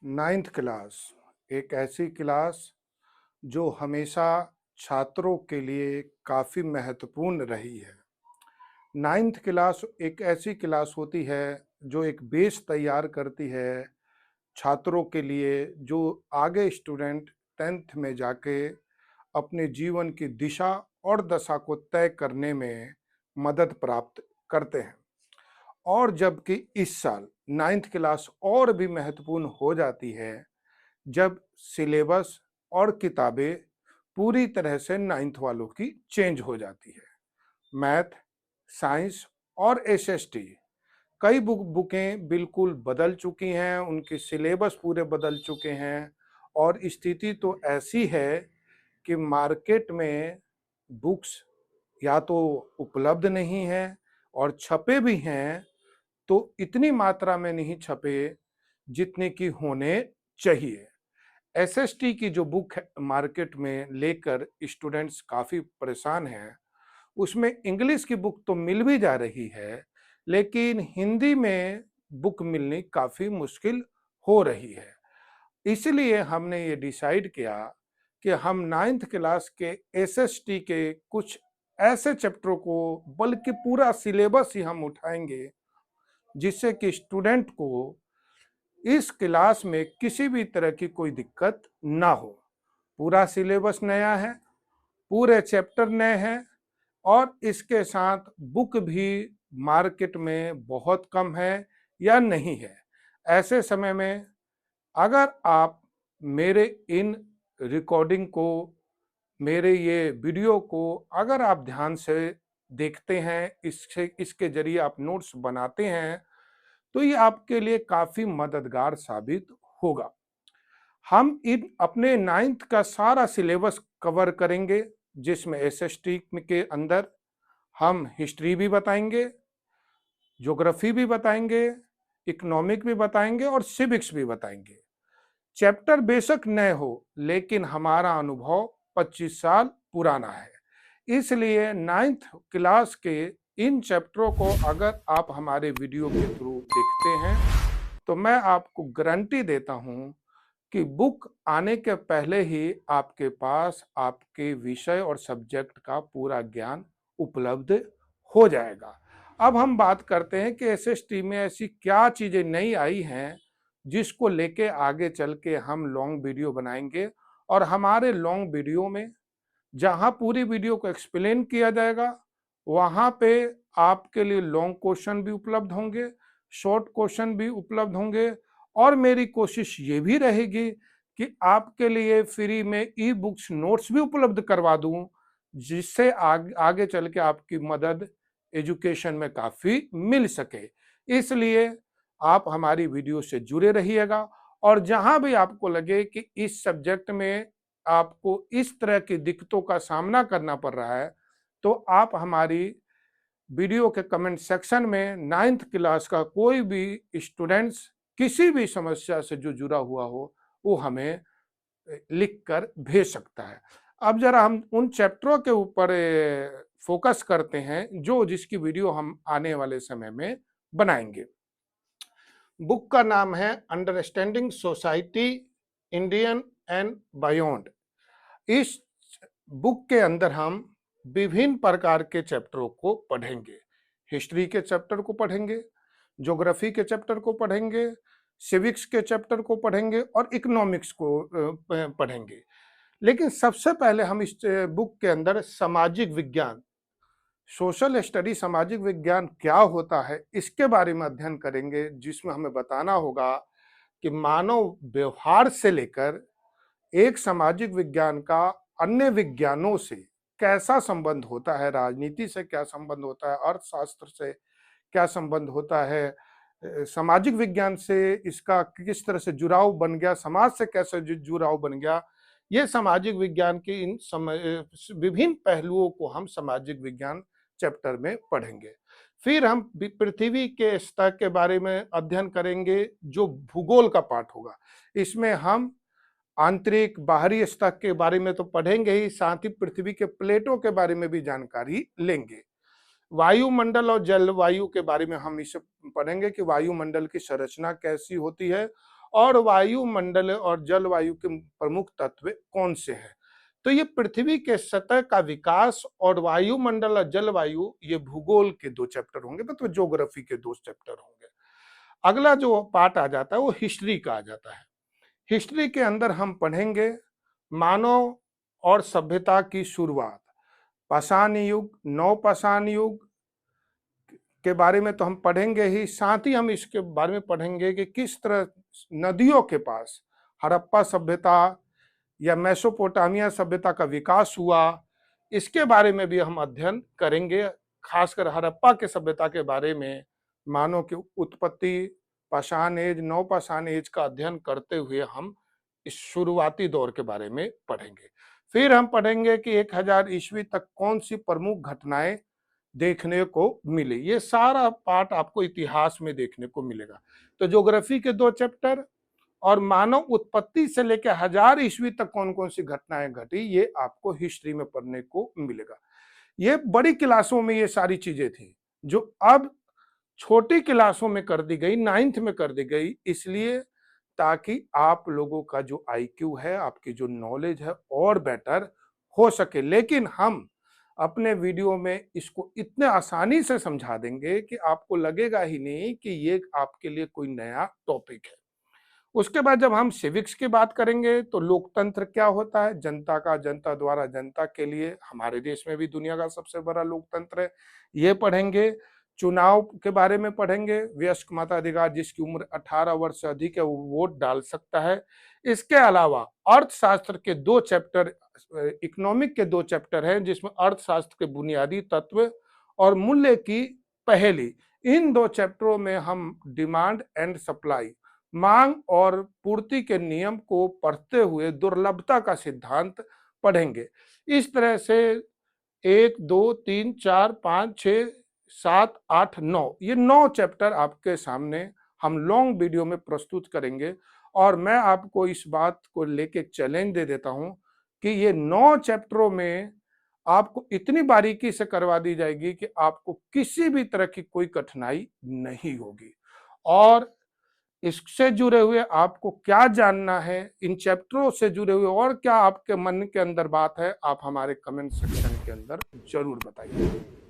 Ninth class एक ऐसी class जो हमेशा छात्रों के लिए काफ़ी महत्वपूर्ण रही है। नाइन्थ क्लास एक ऐसी क्लास होती है जो एक बेस तैयार करती है छात्रों के लिए, जो आगे स्टूडेंट 10th में जाके अपने जीवन की दिशा और दशा को तय करने में मदद प्राप्त करते हैं। और जबकि इस साल नाइन्थ क्लास और भी महत्वपूर्ण हो जाती है जब सिलेबस और किताबें पूरी तरह से नाइन्थ वालों की चेंज हो जाती है। मैथ, साइंस और एसएसटी कई बुकें बिल्कुल बदल चुकी हैं, उनके सिलेबस पूरे बदल चुके हैं और स्थिति तो ऐसी है कि मार्केट में बुक्स या तो उपलब्ध नहीं है और छपे भी हैं तो इतनी मात्रा में नहीं छपे जितने की होने चाहिए। एसएसटी की जो बुक है मार्केट में लेकर स्टूडेंट्स काफ़ी परेशान हैं। उसमें इंग्लिश की बुक तो मिल भी जा रही है, लेकिन हिंदी में बुक मिलनी काफ़ी मुश्किल हो रही है। इसलिए हमने ये डिसाइड किया कि हम नाइन्थ क्लास के एसएसटी के कुछ ऐसे चैप्टरों को, बल्कि पूरा सिलेबस ही हम उठाएंगे, जिससे कि स्टूडेंट को इस क्लास में किसी भी तरह की कोई दिक्कत ना हो। पूरा सिलेबस नया है, पूरे चैप्टर नए हैं और इसके साथ बुक भी मार्केट में बहुत कम है या नहीं है। ऐसे समय में अगर आप मेरे इन रिकॉर्डिंग को, मेरे ये वीडियो को अगर आप ध्यान से देखते हैं, इसके जरिए आप नोट्स बनाते हैं, तो ये आपके लिए काफ़ी मददगार साबित होगा। हम इन अपने नाइन्थ का सारा सिलेबस कवर करेंगे, जिसमें एसएसटी के अंदर हम हिस्ट्री भी बताएंगे, ज्योग्राफी भी बताएंगे, इकोनॉमिक भी बताएंगे और सिविक्स भी बताएंगे। चैप्टर बेशक नए हो, लेकिन हमारा अनुभव 25 साल पुराना है। इसलिए नाइन्थ क्लास के इन चैप्टरों को अगर आप हमारे वीडियो के थ्रू देखते हैं, तो मैं आपको गारंटी देता हूं कि बुक आने के पहले ही आपके पास आपके विषय और सब्जेक्ट का पूरा ज्ञान उपलब्ध हो जाएगा। अब हम बात करते हैं कि एसएसटी में ऐसी क्या चीज़ें नई आई हैं जिसको लेके आगे चल के हम लॉन्ग वीडियो बनाएंगे। और हमारे लॉन्ग वीडियो में जहां पूरी वीडियो को एक्सप्लेन किया जाएगा, वहां पे आपके लिए लॉन्ग क्वेश्चन भी उपलब्ध होंगे, शॉर्ट क्वेश्चन भी उपलब्ध होंगे और मेरी कोशिश ये भी रहेगी कि आपके लिए फ्री में ई बुक्स नोट्स भी उपलब्ध करवा दूं, जिससे आगे चल के आपकी मदद एजुकेशन में काफ़ी मिल सके। इसलिए आप हमारी वीडियो से जुड़े रहिएगा और जहां भी आपको लगे कि इस सब्जेक्ट में आपको इस तरह की दिक्कतों का सामना करना पड़ रहा है, तो आप हमारी वीडियो के कमेंट सेक्शन में नाइन्थ क्लास का कोई भी स्टूडेंट्स किसी भी समस्या से जो जुड़ा हुआ हो, वो हमें लिख कर भेज सकता है। अब जरा हम उन चैप्टरों के ऊपर फोकस करते हैं जो जिसकी वीडियो हम आने वाले समय में बनाएंगे। बुक का नाम है understanding society Indian and beyond. इस बुक के अंदर हम विभिन्न प्रकार के चैप्टरों को पढ़ेंगे। हिस्ट्री के चैप्टर को पढ़ेंगे, ज्योग्राफी के चैप्टर को पढ़ेंगे, सिविक्स के चैप्टर को पढ़ेंगे और इकोनॉमिक्स को पढ़ेंगे। लेकिन सबसे पहले हम इस बुक के अंदर सामाजिक विज्ञान, सोशल स्टडी, सामाजिक विज्ञान क्या होता है, इसके बारे में अध्ययन करेंगे, जिसमें हमें बताना होगा कि मानव व्यवहार से लेकर एक सामाजिक विज्ञान का अन्य विज्ञानों से कैसा संबंध होता है, राजनीति से क्या संबंध होता है, अर्थशास्त्र से क्या संबंध होता है, सामाजिक विज्ञान से इसका किस तरह से जुड़ाव बन गया, समाज से कैसे जुड़ाव बन गया। ये सामाजिक विज्ञान के इन विभिन्न पहलुओं को हम सामाजिक विज्ञान चैप्टर में पढ़ेंगे। फिर हम पृथ्वी के सतह के बारे में अध्ययन करेंगे, जो भूगोल का पाठ होगा। इसमें हम आंतरिक बाहरी सतह के बारे में तो पढ़ेंगे ही, साथ ही पृथ्वी के प्लेटों के बारे में भी जानकारी लेंगे। वायुमंडल और जलवायु के बारे में हम इसे पढ़ेंगे कि वायुमंडल की संरचना कैसी होती है और वायुमंडल और जलवायु के प्रमुख तत्व कौन से हैं। तो ये पृथ्वी के सतह का विकास और वायुमंडल और जलवायु, ये भूगोल के 2 चैप्टर होंगे, मतलब ज्योग्राफी के 2 चैप्टर होंगे। अगला जो पार्ट आ जाता है वो हिस्ट्री का आ जाता है। हिस्ट्री के अंदर हम पढ़ेंगे मानव और सभ्यता की शुरुआत, पाषाण युग, नवपाषाण युग के बारे में तो हम पढ़ेंगे ही, साथ ही हम इसके बारे में पढ़ेंगे कि किस तरह नदियों के पास हड़प्पा सभ्यता या मेसोपोटामिया सभ्यता का विकास हुआ, इसके बारे में भी हम अध्ययन करेंगे। खासकर हड़प्पा के सभ्यता के बारे में, मानव की उत्पत्ति, पाषाण एज, नवपाषाण एज का अध्ययन करते हुए हम इस शुरुआती दौर के बारे में पढ़ेंगे। फिर हम पढ़ेंगे कि 1000 ईस्वी तक कौन सी प्रमुख घटनाएं देखने को मिली। ये सारा पार्ट आपको इतिहास में देखने को मिलेगा। तो ज्योग्राफी के 2 चैप्टर और मानव उत्पत्ति से लेकर 1000 ईस्वी तक कौन कौन सी घटनाएं घटी, ये आपको हिस्ट्री में पढ़ने को मिलेगा। ये बड़ी क्लासों में ये सारी चीजें थी जो अब छोटी क्लासों में कर दी गई, 9th में कर दी गई, इसलिए ताकि आप लोगों का जो आईक्यू है, आपकी जो नॉलेज है और बेटर हो सके। लेकिन हम अपने वीडियो में इसको इतने आसानी से समझा देंगे कि आपको लगेगा ही नहीं कि ये आपके लिए कोई नया टॉपिक है। उसके बाद जब हम सिविक्स की बात करेंगे तो लोकतंत्र क्या होता है, जनता का, जनता द्वारा जनता के लिए, हमारे देश में भी दुनिया का सबसे बड़ा लोकतंत्र है, ये पढ़ेंगे। चुनाव के बारे में पढ़ेंगे, वयस्क मताधिकार, जिसकी उम्र 18 वर्ष से अधिक है वो वोट डाल सकता है। इसके अलावा अर्थशास्त्र के 2 चैप्टर, इकोनॉमिक के 2 चैप्टर हैं, जिसमें अर्थशास्त्र के बुनियादी तत्व और मूल्य की पहेली, इन 2 चैप्टरों में हम डिमांड एंड सप्लाई, मांग और पूर्ति के नियम को पढ़ते हुए दुर्लभता का सिद्धांत पढ़ेंगे। इस तरह से 1 2 3 4 5 6 7 8 9, ये 9 चैप्टर आपके सामने हम लॉन्ग वीडियो में प्रस्तुत करेंगे। और मैं आपको इस बात को लेके चैलेंज दे देता हूं कि ये 9 चैप्टरों में आपको इतनी बारीकी से करवा दी जाएगी कि आपको किसी भी तरह की कोई कठिनाई नहीं होगी। और इससे जुड़े हुए आपको क्या जानना है, इन चैप्टरों से जुड़े हुए और क्या आपके मन के अंदर बात है, आप हमारे कमेंट सेक्शन के अंदर जरूर बताइए।